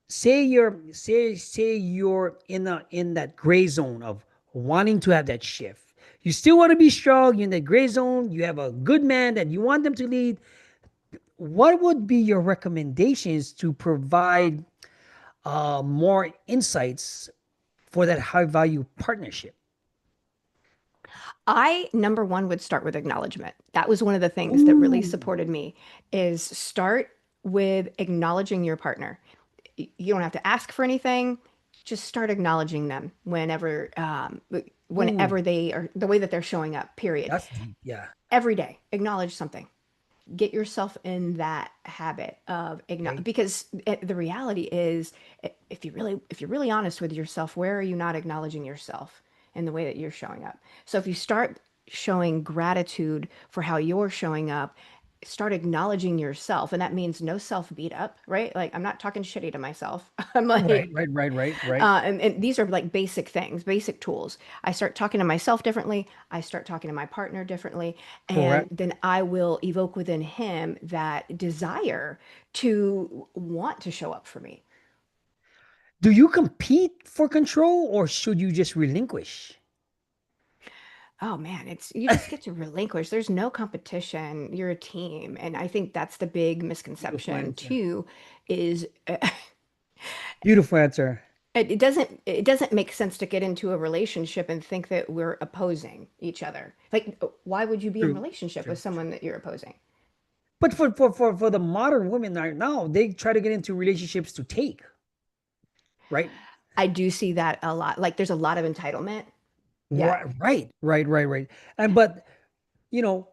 Speaker 1: say you're in that gray zone of wanting to have that shift? You still want to be strong. You're in that gray zone. You have a good man that you want them to lead. What would be your recommendations to provide more insights for that high value partnership?
Speaker 2: I, number one, would start with acknowledgement. That was one of the things that really
Speaker 1: Ooh,
Speaker 2: supported me is start with acknowledging your partner. You don't have to ask for anything. Just start acknowledging them
Speaker 1: ooh,
Speaker 2: whenever they are the way that they're showing up, period.
Speaker 1: that's deep. Yeah.
Speaker 2: Every day, acknowledge something. Get yourself in that habit of acknowledge
Speaker 1: Okay.
Speaker 2: because the reality is if you're really honest with yourself, where are you not acknowledging yourself in the way that you're showing up? So if you start showing gratitude for how you're showing up, start acknowledging yourself, and that means no self beat up, right? Like I'm not talking shitty to myself. I'm
Speaker 1: Right.
Speaker 2: like
Speaker 1: Right. Right. Right. Right.
Speaker 2: and these are like basic things, basic tools. I start talking to myself differently. I start talking to my partner differently. And
Speaker 1: Correct.
Speaker 2: then I will evoke within him that desire to want to show up for me.
Speaker 1: Do you compete for control or should you just relinquish?
Speaker 2: Oh man, you just get to relinquish. There's no competition. You're a team. And I think that's the big
Speaker 1: Beautiful
Speaker 2: misconception
Speaker 1: answer.
Speaker 2: too, is
Speaker 1: Beautiful answer.
Speaker 2: it doesn't make sense to get into a relationship and think that we're opposing each other. Like, why would you be in
Speaker 1: True,
Speaker 2: relationship with
Speaker 1: true, true.
Speaker 2: someone that you're opposing?
Speaker 1: But for the modern women right now, they try to get into relationships to take, right?
Speaker 2: I do see that a lot. Like, there's a lot of entitlement. Yeah.
Speaker 1: Right. And but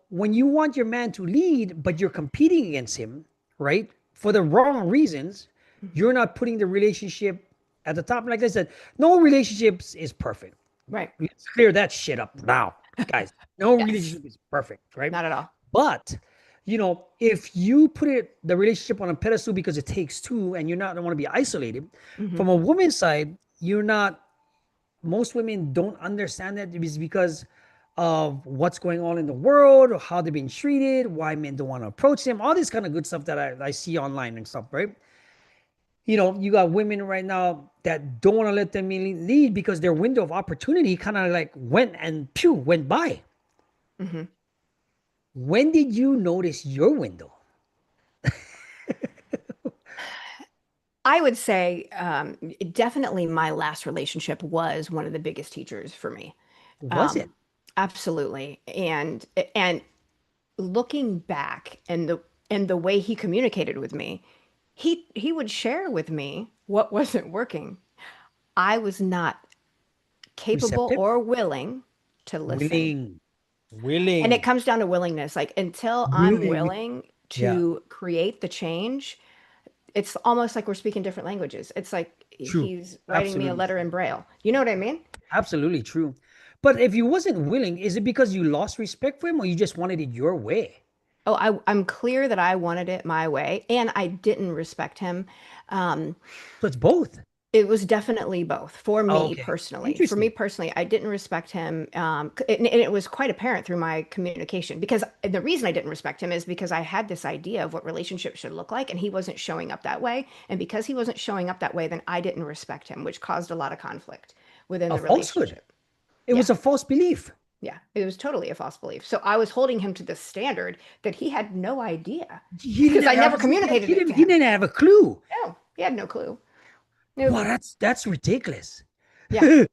Speaker 1: when you want your man to lead, but you're competing against him, right? For the wrong reasons,
Speaker 2: Mhm.
Speaker 1: you're not putting the relationship at the top. Like I said, no relationships is perfect.
Speaker 2: Right.
Speaker 1: Let's clear that shit up now, guys. No
Speaker 2: Yes.
Speaker 1: relationship is perfect, right?
Speaker 2: Not at all.
Speaker 1: But if you put the relationship on a pedestal because it takes two, and you're not don't want to be isolated,
Speaker 2: Hmm.
Speaker 1: from a woman's side, you're not. Most women don't understand that is because of what's going on in the world, or how they're being treated, why men don't want to approach them, all this kind of good stuff that I see online and stuff, right? You got women right now that don't want to let them lead because their window of opportunity kind of like went by.
Speaker 2: Hmm.
Speaker 1: When did you notice your window?
Speaker 2: I would say definitely my last relationship was one of the biggest teachers for me.
Speaker 1: Was
Speaker 2: Um,
Speaker 1: it
Speaker 2: Absolutely. And looking back and the way he communicated with me, he would share with me what wasn't working. I was not capable
Speaker 1: receptive?
Speaker 2: or willing to listen.
Speaker 1: Willing,
Speaker 2: And it
Speaker 1: willing,
Speaker 2: comes down to willingness. Like, until I'm
Speaker 1: willing.
Speaker 2: willing
Speaker 1: Yeah,
Speaker 2: to create the change, it's almost like we're speaking different languages. It's like
Speaker 1: true.
Speaker 2: he's writing me a
Speaker 1: Absolutely
Speaker 2: letter
Speaker 1: true.
Speaker 2: in Braille. You know what I mean?
Speaker 1: Absolutely true. But if you wasn't willing, is it because you lost respect for him, or you just wanted it your way?
Speaker 2: Oh, I'm clear that I wanted it my way and I didn't respect him. Um,
Speaker 1: So it's both.
Speaker 2: It was definitely both for
Speaker 1: Oh,
Speaker 2: me
Speaker 1: okay.
Speaker 2: personally. For me
Speaker 1: Interesting.
Speaker 2: personally, I didn't respect him. And it was quite apparent through my communication, because the reason I didn't respect him is because I had this idea of what relationships should look like, and he wasn't showing up that way. And because he wasn't showing up that way, then I didn't respect him, which caused a lot of conflict within
Speaker 1: A
Speaker 2: the
Speaker 1: falsehood.
Speaker 2: relationship.
Speaker 1: It
Speaker 2: Yeah.
Speaker 1: was a false belief.
Speaker 2: Yeah. It was totally a false belief. So I was holding him to this standard that he had no idea,
Speaker 1: He
Speaker 2: because
Speaker 1: didn't
Speaker 2: I
Speaker 1: have.
Speaker 2: never communicated
Speaker 1: He
Speaker 2: it to
Speaker 1: didn't. He
Speaker 2: him.
Speaker 1: didn't have a clue.
Speaker 2: No, he had no clue.
Speaker 1: Wow,
Speaker 2: Nope.
Speaker 1: that's ridiculous.
Speaker 2: Yeah.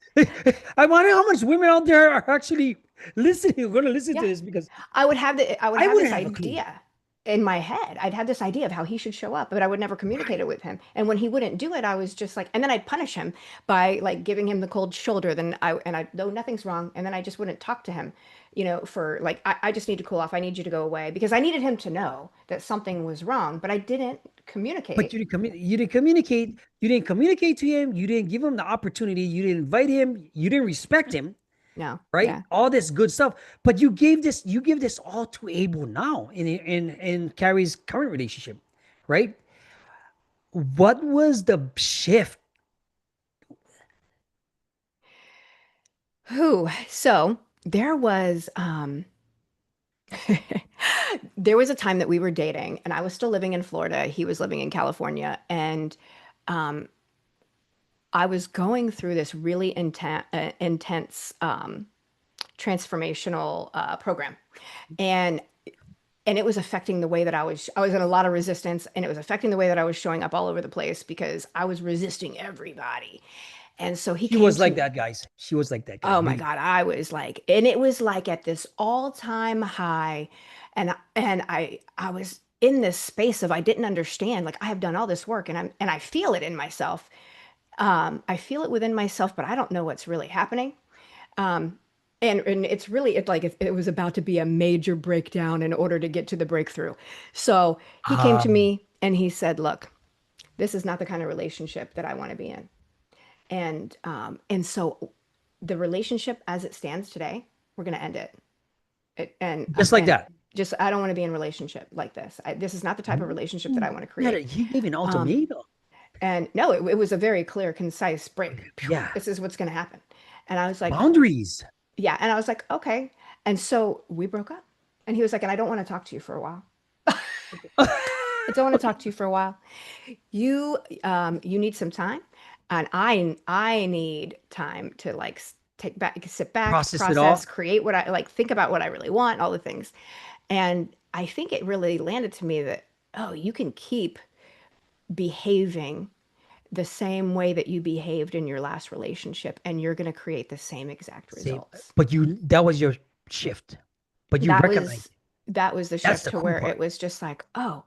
Speaker 1: I wonder how much women out there are actually listening, going to listen to
Speaker 2: Yeah.
Speaker 1: this, because
Speaker 2: I would
Speaker 1: I
Speaker 2: have
Speaker 1: wouldn't
Speaker 2: this
Speaker 1: have a clue.
Speaker 2: idea in my head. I'd have this idea of how he should show up, but I would never communicate
Speaker 1: Right.
Speaker 2: it with him. And when he wouldn't do it, I was just like, and then I'd punish him by like giving him the cold shoulder. Then I know nothing's wrong. And then I just wouldn't talk to him, for like, I just need to cool off. I need you to go away, because I needed him to know that something was wrong, but I didn't
Speaker 1: But
Speaker 2: communicate.
Speaker 1: you didn't communicate. You didn't communicate to him. You didn't give him the opportunity. You didn't invite him. You didn't respect him.
Speaker 2: No.
Speaker 1: Right?
Speaker 2: Yeah.
Speaker 1: All this good stuff. But you give this all to Abel now in Carrie's current relationship, right? What was the shift?
Speaker 2: Who? So there was, there was a time that we were dating, and I was still living in Florida. He was living in California, and um, I was going through this really intense transformational program, and and it was affecting the way that I was in a lot of resistance, and it was affecting the way that I was showing up all over the place because I was resisting everybody. And so he
Speaker 1: She
Speaker 2: came
Speaker 1: was
Speaker 2: to
Speaker 1: like
Speaker 2: me.
Speaker 1: that, guys. She was like that, guys.
Speaker 2: Oh my
Speaker 1: Believe
Speaker 2: God, I was like, and it was like at this all-time high, and I was in this space of I didn't understand. Like, I have done all this work, and I feel it in myself. I feel it within myself, but I don't know what's really happening. Um, and it's like it was about to be a major breakdown in order to get to the breakthrough. So he came to
Speaker 1: me.
Speaker 2: me and he said, "Look, this is not the kind of relationship that I want to be in." And so the relationship as it stands today, we're going to end it.
Speaker 1: Just like
Speaker 2: And
Speaker 1: that.
Speaker 2: just, I don't want to be in a relationship like this. This is not the type of relationship that I want to
Speaker 1: Yeah,
Speaker 2: create.
Speaker 1: he gave an
Speaker 2: Um,
Speaker 1: ultimatum.
Speaker 2: and no, it was a very clear, concise break. Phew,
Speaker 1: Yeah.
Speaker 2: this is what's going to happen. And I was like,
Speaker 1: Boundaries.
Speaker 2: yeah. And I was like, okay. And so we broke up. And he was like, and I don't want to talk to you for a while. I don't want to talk to you for a while. You need some time, and I need time to like sit back,
Speaker 1: Process it all.
Speaker 2: process, create what I like, think about what I really want, all the things. And I think it really landed to me that, oh, you can keep behaving the same way that you behaved in your last relationship, and you're going to create the same exact
Speaker 1: Same,
Speaker 2: results.
Speaker 1: but that was your shift, but you
Speaker 2: That
Speaker 1: recognize
Speaker 2: was that was the
Speaker 1: that's
Speaker 2: shift
Speaker 1: the
Speaker 2: to
Speaker 1: cool
Speaker 2: where
Speaker 1: part.
Speaker 2: it was just like, oh,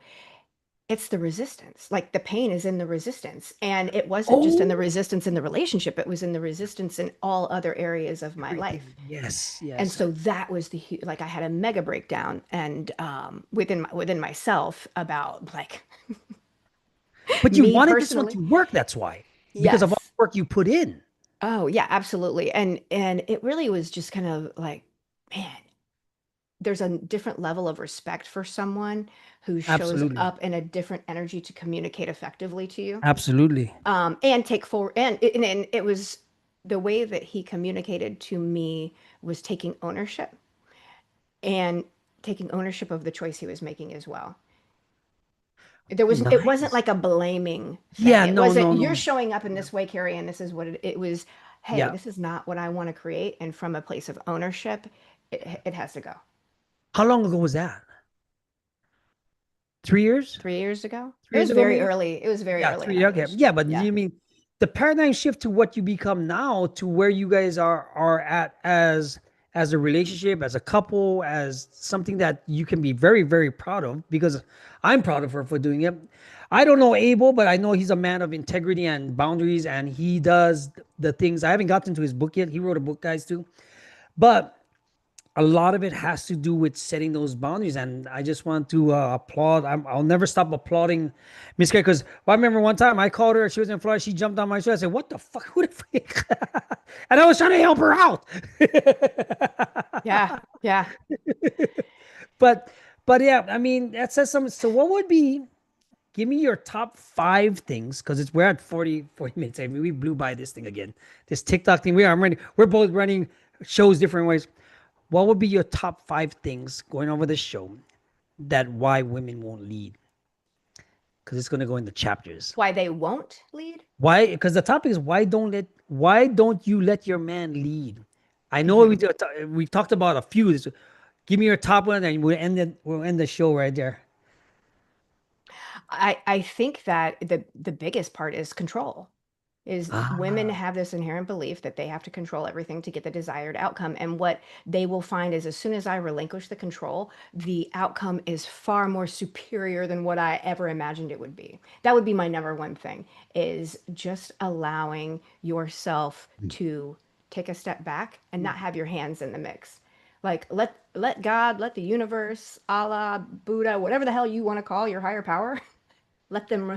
Speaker 2: it's the resistance. Like the pain is in the resistance. And it wasn't just in the
Speaker 1: Oh,
Speaker 2: resistance in the relationship, it was in the resistance in all other areas of my
Speaker 1: everything.
Speaker 2: life.
Speaker 1: Yes,
Speaker 2: And
Speaker 1: yes.
Speaker 2: so that was like I had a mega breakdown and within myself about like
Speaker 1: But you
Speaker 2: me
Speaker 1: wanted this one
Speaker 2: personally.
Speaker 1: to work, that's why. Because of all
Speaker 2: Yes.
Speaker 1: the work you put in.
Speaker 2: Oh, yeah, absolutely. And it really was just kind of like, man, there's a different level of respect for someone who shows
Speaker 1: Absolutely.
Speaker 2: up in a different energy to communicate effectively to you.
Speaker 1: Absolutely.
Speaker 2: And take forward and it was the way that he communicated to me was taking ownership and taking ownership of the choice he was making as well. It wasn't
Speaker 1: Nice.
Speaker 2: like a blaming thing.
Speaker 1: Yeah,
Speaker 2: It
Speaker 1: no,
Speaker 2: wasn't
Speaker 1: no,
Speaker 2: you're
Speaker 1: no.
Speaker 2: showing up in
Speaker 1: Yeah.
Speaker 2: this way, Carrie, and this is what it was. Hey,
Speaker 1: Yeah.
Speaker 2: this is not what I want to create, and from a place of ownership, it has to go.
Speaker 1: How long ago was that? 3 years?
Speaker 2: 3 years ago, it
Speaker 1: 3 years
Speaker 2: was
Speaker 1: ago,
Speaker 2: very
Speaker 1: maybe?
Speaker 2: early. It was very
Speaker 1: Yeah,
Speaker 2: early in
Speaker 1: three.
Speaker 2: our
Speaker 1: Okay. Yeah,
Speaker 2: relationship.
Speaker 1: but
Speaker 2: Yeah.
Speaker 1: you mean the paradigm shift to what you become now to where you guys are at as a relationship, as a couple, as something that you can be very, very proud of because I'm proud of her for doing it. I don't know Abel, but I know he's a man of integrity and boundaries, and he does the things. I haven't gotten to his book yet. He wrote a book, guys, too. But a lot of it has to do with setting those boundaries. And I just want to applaud. I'll never stop applauding Miss K because I remember one time I called her. She was in Florida. She jumped on my shoulder. I said, "What the fuck? Who the fuck?" And I was trying to help her out.
Speaker 2: Yeah. Yeah.
Speaker 1: but but yeah, I mean that says something. So what would be? Give me your top five things because we're at 40 minutes. I mean, we blew by this thing again. This TikTok thing. We're both running shows different ways. What would be your top five things going over the show that why women won't lead? Because it's gonna go in the chapters.
Speaker 2: Why they won't lead?
Speaker 1: Why? Because the topic is why don't you let your man lead? I know
Speaker 2: Hmm.
Speaker 1: we talked about a few. So give me your top one, and we'll end the show right there.
Speaker 2: I think that the biggest part is control. Is women
Speaker 1: Ah,
Speaker 2: have this inherent belief that they have to control everything to get the desired outcome. And what they will find is as soon as I relinquish the control, the outcome is far more superior than what I ever imagined it would be. That would be my number one thing is just allowing yourself to take a step back and not have your hands in the mix. Like let God, let the universe, Allah, Buddha, whatever the hell you want to call your higher power, let them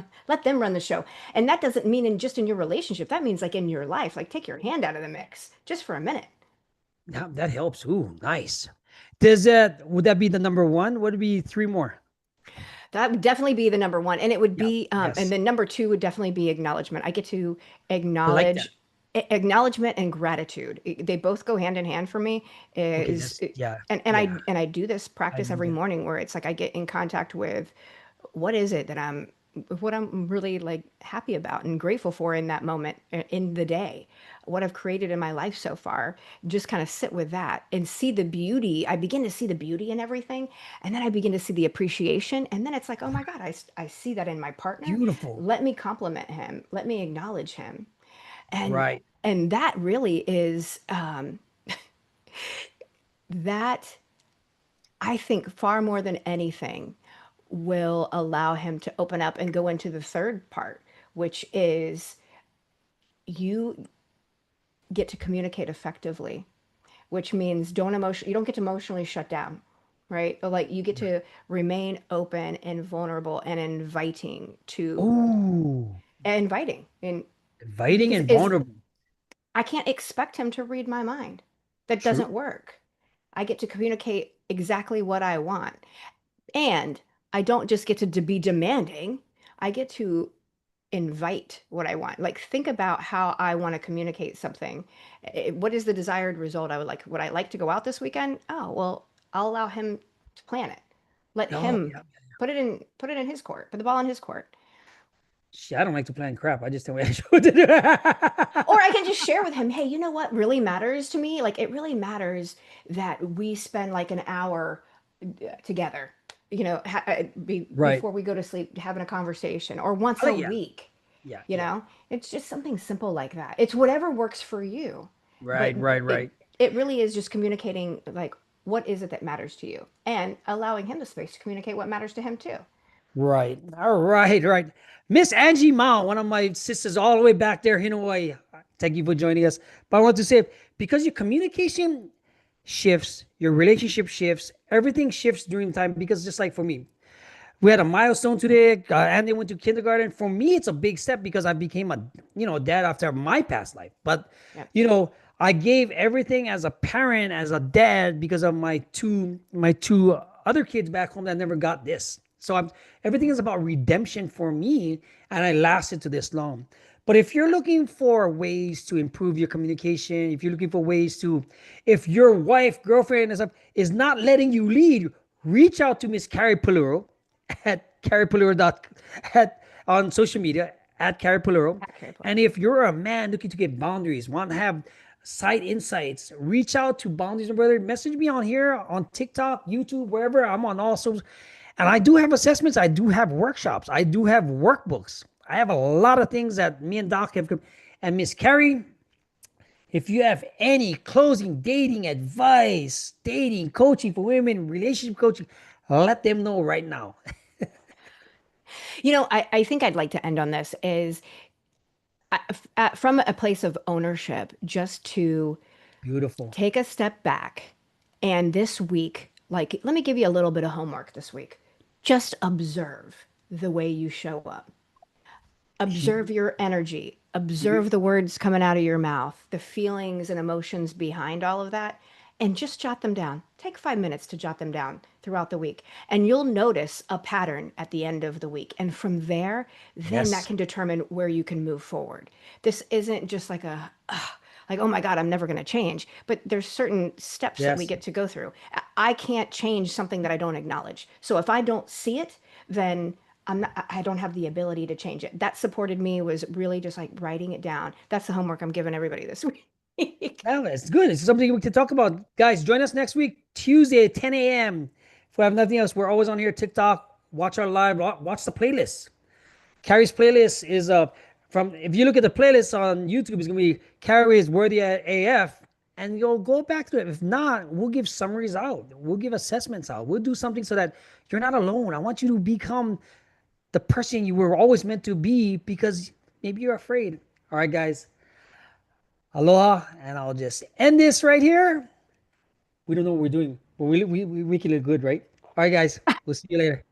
Speaker 2: run the show. And that doesn't mean just in your relationship. That means like in your life. Like take your hand out of the mix just for a minute.
Speaker 1: that helps. Ooh, nice. Does that would that be the number one? Would it be three more?
Speaker 2: That would definitely be the number one. And it would
Speaker 1: Yeah.
Speaker 2: be and
Speaker 1: Yes.
Speaker 2: then number two would definitely be acknowledgement. I get to
Speaker 1: I like that.
Speaker 2: acknowledgement and gratitude. They both go hand in hand for me
Speaker 1: Okay.
Speaker 2: is
Speaker 1: That's yeah.
Speaker 2: and
Speaker 1: Yeah.
Speaker 2: I do this
Speaker 1: I
Speaker 2: practice
Speaker 1: need
Speaker 2: every
Speaker 1: that.
Speaker 2: morning where it's like I get in contact with what is it that what I'm really like happy about and grateful for in that moment in the day, what I've created in my life so far. Just kind of sit with that and see the beauty. I begin to see the beauty in everything. And then I begin to see the appreciation. And then it's like, oh my God, I see that in my partner.
Speaker 1: Beautiful.
Speaker 2: Let me compliment him. Let me acknowledge him. And
Speaker 1: Right.
Speaker 2: and that really is that I think far more than anything will allow him to open up and go into the third part, which is you get to communicate effectively, which means you don't get to emotionally shut down, right? But like you get to remain open and vulnerable and inviting to
Speaker 1: Ooh,
Speaker 2: inviting and
Speaker 1: inviting
Speaker 2: because
Speaker 1: and
Speaker 2: is
Speaker 1: vulnerable.
Speaker 2: I can't expect him to read my mind. That
Speaker 1: True.
Speaker 2: doesn't work. I get to communicate exactly what I want. And I don't just get to be demanding. I get to invite what I want. Like think about how I want to communicate something. What is the desired result I would like? Would I like to go out this weekend? Oh, well, I'll allow him to plan it. Let
Speaker 1: Oh,
Speaker 2: him
Speaker 1: yeah.
Speaker 2: put it in his court. Put the ball in his court.
Speaker 1: Shit, I don't like to plan crap. I just don't want to do
Speaker 2: Or I
Speaker 1: it.
Speaker 2: can just share with him, "Hey, you know what really matters to me? Like it really matters that we spend like an hour together. You know,
Speaker 1: Right.
Speaker 2: before we go to sleep having a conversation or once
Speaker 1: I
Speaker 2: a
Speaker 1: like, yeah.
Speaker 2: week."
Speaker 1: Yeah,
Speaker 2: You
Speaker 1: yeah.
Speaker 2: know, it's just something simple like that. It's whatever works for you. But
Speaker 1: Right, right,
Speaker 2: it
Speaker 1: right.
Speaker 2: it really is just communicating like what is it that matters to you and allowing him the space to communicate what matters to him too.
Speaker 1: Right. All right, right. Miss Angie Mao, one of my sisters all the way back there in Hawaii. Thank you for joining us. But I want to say, because your communication shifts, your relationship shifts, everything shifts during time. Because just like for me, we had a milestone today, and they went to kindergarten. For me, it's a big step because I became a dad after my past life. But
Speaker 2: Yep.
Speaker 1: I gave everything as a parent, as a dad, because of my two other kids back home that never got this. So everything is about redemption for me, and I lasted to this long. But if you're looking for ways to improve your communication, if you're looking for ways to, if your wife, girlfriend is not letting you lead, reach out to Miss Carrie Paluro at Carrie Paluro at on social media at Carrie Paluro.
Speaker 2: Accurate
Speaker 1: And
Speaker 2: plan.
Speaker 1: if you're a man looking to get boundaries, want to have side insights, reach out to Boundaries and Brother. Message me on here on TikTok, YouTube, wherever. I'm on all social. And I do have assessments. I do have workshops. I do have workbooks. I have a lot of things that me and Doc have. And Miss Carrie, if you have any closing dating advice, dating coaching for women, relationship coaching, let them know right now.
Speaker 2: I think I'd like to end on this is from a place of ownership, just to
Speaker 1: Beautiful.
Speaker 2: take a step back. And this week, like, let me give you a little bit of homework this week. Just observe the way you show up. Observe your energy. Observe the words coming out of your mouth, the feelings and emotions behind all of that, and just jot them down. Take 5 minutes to jot them down throughout the week. And you'll notice a pattern at the end of the week. And from there, then that
Speaker 1: Yes.
Speaker 2: can determine where you can move forward. This isn't just like like, oh my God, I'm never going to change. But there's certain steps that we
Speaker 1: Yes.
Speaker 2: get to go through. I can't change something that I don't acknowledge. So if I don't see it, then I don't have the ability to change it. That supported me was really just like writing it down. That's the homework I'm giving everybody this week.
Speaker 1: Well, it's good. It's something we can talk about. Guys, join us next week, Tuesday at 10 a.m. If we have nothing else, we're always on here, TikTok. Watch our live, watch the playlist. Carrie's playlist is from if you look at the playlist on YouTube, it's gonna be Carrie's Worthy AF, and you'll go back to it. If not, we'll give summaries out, we'll give assessments out, we'll do something so that you're not alone. I want you to become the person you were always meant to be because maybe you're afraid. All right, guys. Aloha, and I'll just end this right here. We don't know what we're doing, but we can look good, right? All right, guys. We'll see you later.